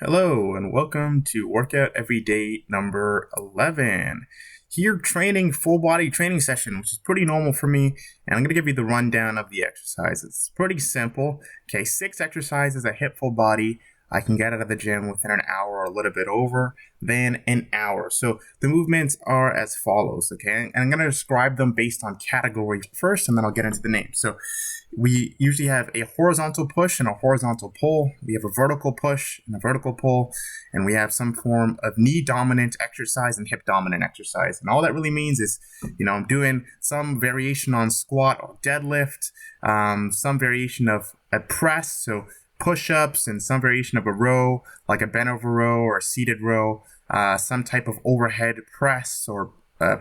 Hello and welcome to Workout Every Day number 11. Here training full body training session, which is pretty normal for me, and I'm going to give you the rundown of the exercises. It's pretty simple. Okay, 6 exercises at hip full body. I can get out of the gym within an hour or a little bit over than an hour. So the movements are as follows, okay? And I'm going to describe them based on category first, and then I'll get into the name. So we usually have a horizontal push and a horizontal pull. We have a vertical push and a vertical pull, and we have some form of knee dominant exercise and hip dominant exercise. And all that really means is, I'm doing some variation on squat or deadlift, some variation of a press, so push-ups, and some variation of a row, like a bent over row or a seated row, some type of overhead press or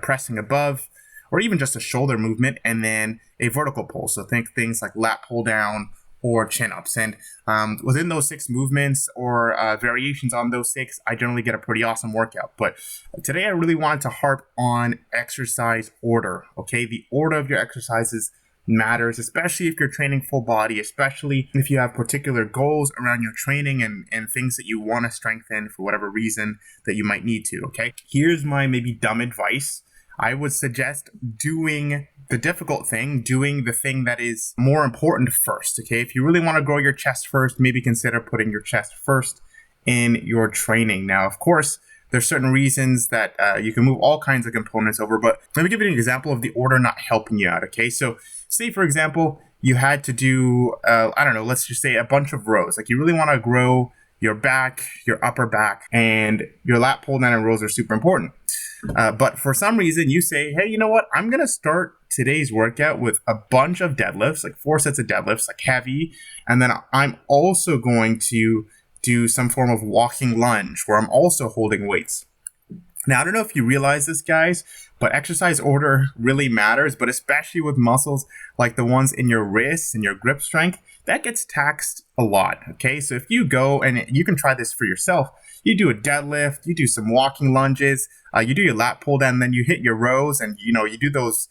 pressing above, or even just a shoulder movement, and then a vertical pull. So think things like lat pull down or chin ups. And within those 6 movements or variations on those 6, I generally get a pretty awesome workout. But today I really wanted to harp on exercise order. Okay, the order of your exercises matters, especially if you're training full body, especially if you have particular goals around your training and things that you want to strengthen for whatever reason that you might need to. Okay, here's my maybe dumb advice. I would suggest doing the difficult thing, doing the thing that is more important first. Okay, if you really want to grow your chest first, maybe consider putting your chest first in your training. Now, of course, there's certain reasons that you can move all kinds of components over, but let me give you an example of the order not helping you out. Okay, so say for example, you had to do, let's just say a bunch of rows. Like you really want to grow your back, your upper back, and your lat pull down and rows are super important. But for some reason you say, hey, you know what? I'm going to start today's workout with a bunch of deadlifts, like 4 sets of deadlifts, like heavy. And then I'm also going to do some form of walking lunge where I'm also holding weights. Now, I don't know if you realize this, guys, but exercise order really matters, but especially with muscles like the ones in your wrists and your grip strength, that gets taxed a lot, okay? So if you go, and you can try this for yourself, you do a deadlift, you do some walking lunges, you do your lat pull down, then you hit your rows, and you do those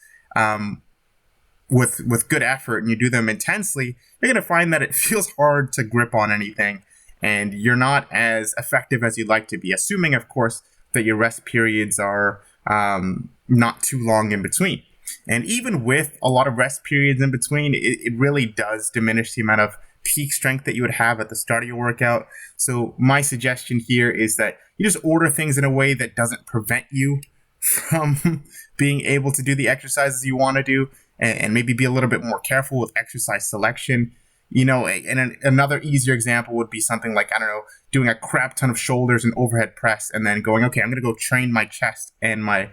with good effort, and you do them intensely, you're going to find that it feels hard to grip on anything, and you're not as effective as you'd like to be, assuming, of course, that your rest periods are not too long in between. And even with a lot of rest periods in between, it really does diminish the amount of peak strength that you would have at the start of your workout. So my suggestion here is that you just order things in a way that doesn't prevent you from being able to do the exercises you want to do, and maybe be a little bit more careful with exercise selection. And another easier example would be something like, doing a crap ton of shoulders and overhead press and then going, okay, I'm going to go train my chest and my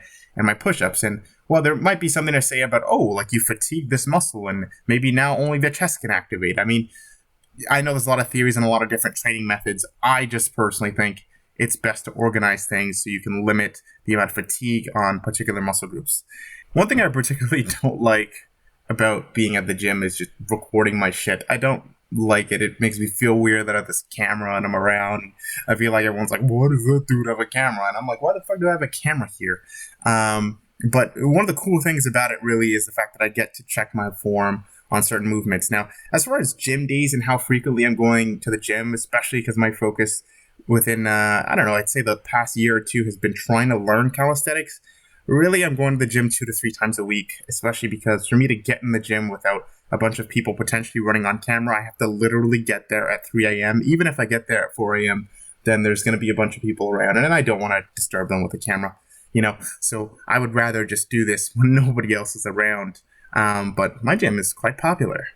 push-ups. And well, there might be something to say about, like you fatigue this muscle and maybe now only the chest can activate. I mean, I know there's a lot of theories and a lot of different training methods. I just personally think it's best to organize things so you can limit the amount of fatigue on particular muscle groups. One thing I particularly don't like about being at the gym is just recording my shit. I don't like it. It makes me feel weird that I have this camera and I'm around. I feel like everyone's like, what does that dude have a camera? And I'm like, why the fuck do I have a camera here? But one of the cool things about it really is the fact that I get to check my form on certain movements. Now, as far as gym days and how frequently I'm going to the gym, especially because my focus within, I'd say the past year or two has been trying to learn calisthenics. Really, I'm going to the gym 2 to 3 times a week, especially because for me to get in the gym without a bunch of people potentially running on camera, I have to literally get there at 3 a.m. Even if I get there at 4 a.m., then there's going to be a bunch of people around, and I don't want to disturb them with the camera, So I would rather just do this when nobody else is around. But my gym is quite popular.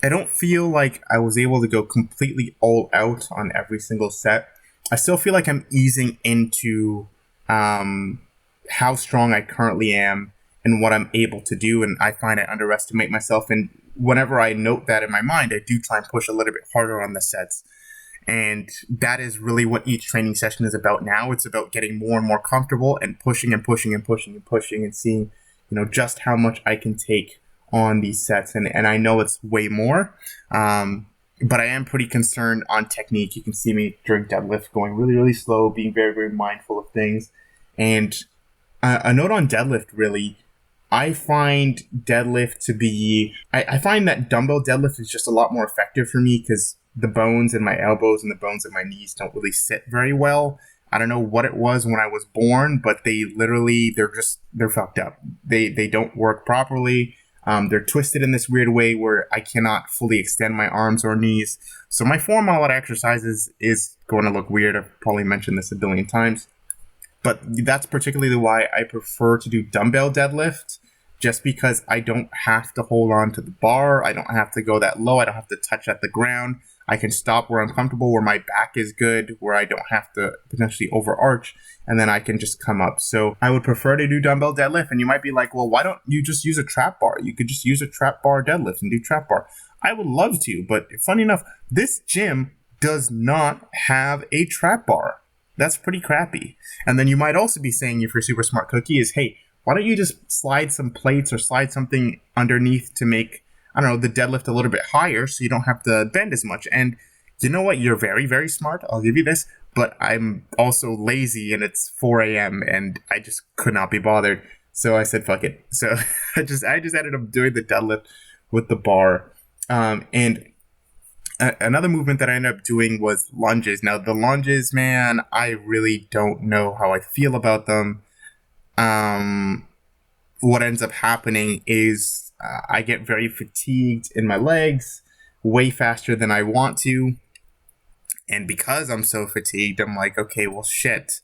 I don't feel like I was able to go completely all out on every single set. I still feel like I'm easing into how strong I currently am and what I'm able to do, and I find I underestimate myself, and whenever I note that in my mind, I do try and push a little bit harder on the sets. And that is really what each training session is about now. It's about getting more and more comfortable and pushing and pushing and pushing and pushing and seeing, just how much I can take on these sets. And I know it's way more, but I am pretty concerned on technique. You can see me during deadlift going really, really slow, being very, very mindful of things. And a note on deadlift, really, I find deadlift to be, I find that dumbbell deadlift is just a lot more effective for me because the bones in my elbows and the bones in my knees don't really sit very well. I don't know what it was when I was born, but they're fucked up. They don't work properly. They're twisted in this weird way where I cannot fully extend my arms or knees. So my form on a lot of exercises is going to look weird. I've probably mentioned this a billion times. But that's particularly why I prefer to do dumbbell deadlift, just because I don't have to hold on to the bar. I don't have to go that low. I don't have to touch at the ground. I can stop where I'm comfortable, where my back is good, where I don't have to potentially overarch, and then I can just come up. So I would prefer to do dumbbell deadlift. And you might be like, well, why don't you just use a trap bar? You could just use a trap bar deadlift and do trap bar. I would love to, but funny enough, this gym does not have a trap bar. That's pretty crappy. And then you might also be saying, if you're super smart cookie, is, hey, why don't you just slide some plates or slide something underneath to make, I don't know, the deadlift a little bit higher so you don't have to bend as much. And you know what? You're very, very smart. I'll give you this. But I'm also lazy and it's 4 a.m. and I just could not be bothered. So I said, fuck it. So I just ended up doing the deadlift with the bar. And another movement that I ended up doing was lunges. Now, the lunges, man, I really don't know how I feel about them. What ends up happening is I get very fatigued in my legs way faster than I want to. And because I'm so fatigued, I'm like, okay, well, shit.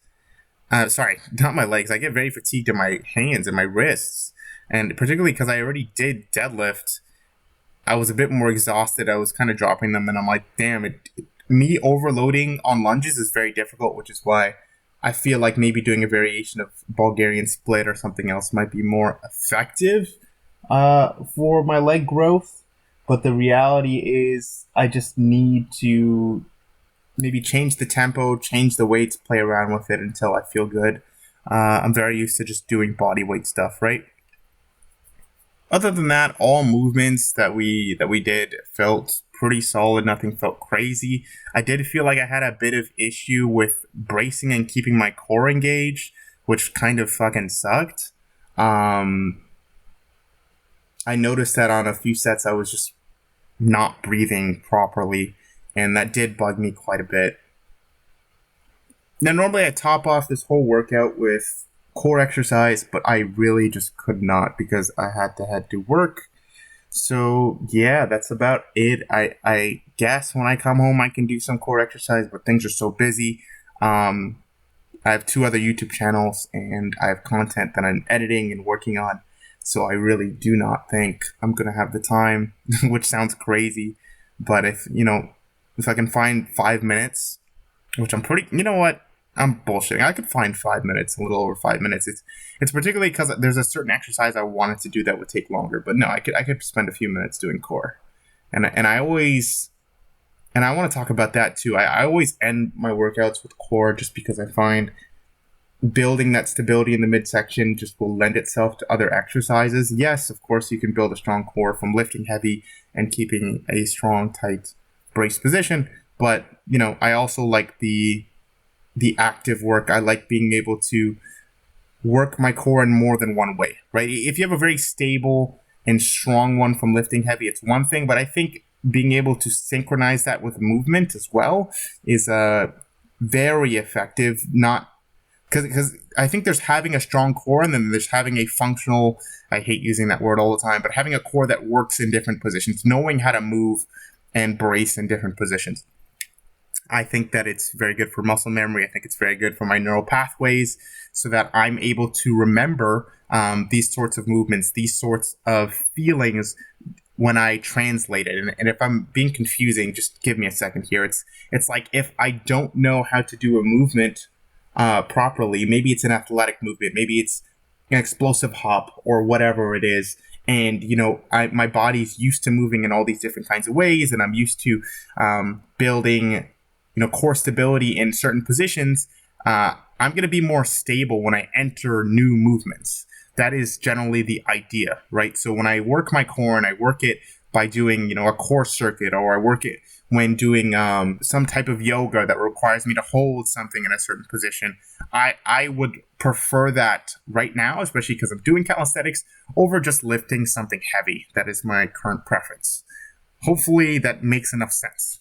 Sorry, not my legs. I get very fatigued in my hands and my wrists. And particularly because I already did deadlift, I was a bit more exhausted. I was kind of dropping them, and I'm like, damn, me overloading on lunges is very difficult, which is why I feel like maybe doing a variation of Bulgarian split or something else might be more effective for my leg growth. But the reality is I just need to maybe change the tempo, change the weights, play around with it until I feel good. I'm very used to just doing body weight stuff, right? Other than that, all movements that we did felt pretty solid. Nothing felt crazy. I did feel like I had a bit of issue with bracing and keeping my core engaged, which kind of fucking sucked. I noticed that on a few sets I was just not breathing properly, and that did bug me quite a bit. Now, normally I top off this whole workout with core exercise, but I really just could not because I had to head to work. So yeah, that's about it. I guess when I come home I can do some core exercise, but things are so busy. I have 2 other YouTube channels and I have content that I'm editing and working on. So I really do not think I'm going to have the time, which sounds crazy. But if I can find 5 minutes, which you know what? I'm bullshitting. I could find 5 minutes, a little over 5 minutes. It's particularly because there's a certain exercise I wanted to do that would take longer. But no, I could spend a few minutes doing core, and I always, and I want to talk about that too. I always end my workouts with core just because I find building that stability in the midsection just will lend itself to other exercises. Yes, of course, you can build a strong core from lifting heavy and keeping a strong, tight brace position. But I also like the active work. I like being able to work my core in more than one way, right? If you have a very stable and strong one from lifting heavy, it's one thing, but I think being able to synchronize that with movement as well is very effective. Not because I think there's having a strong core and then there's having a functional, I hate using that word all the time, but having a core that works in different positions, knowing how to move and brace in different positions. I think that it's very good for muscle memory. I think it's very good for my neural pathways so that I'm able to remember these sorts of movements, these sorts of feelings when I translate it. And if I'm being confusing, just give me a second here. It's like if I don't know how to do a movement properly, maybe it's an athletic movement, maybe it's an explosive hop or whatever it is. And, my body's used to moving in all these different kinds of ways, and I'm used to building core stability in certain positions. I'm going to be more stable when I enter new movements. That is generally the idea, right? So when I work my core and I work it by doing, a core circuit, or I work it when doing some type of yoga that requires me to hold something in a certain position, I would prefer that right now, especially because I'm doing calisthenics, over just lifting something heavy. That is my current preference. Hopefully that makes enough sense.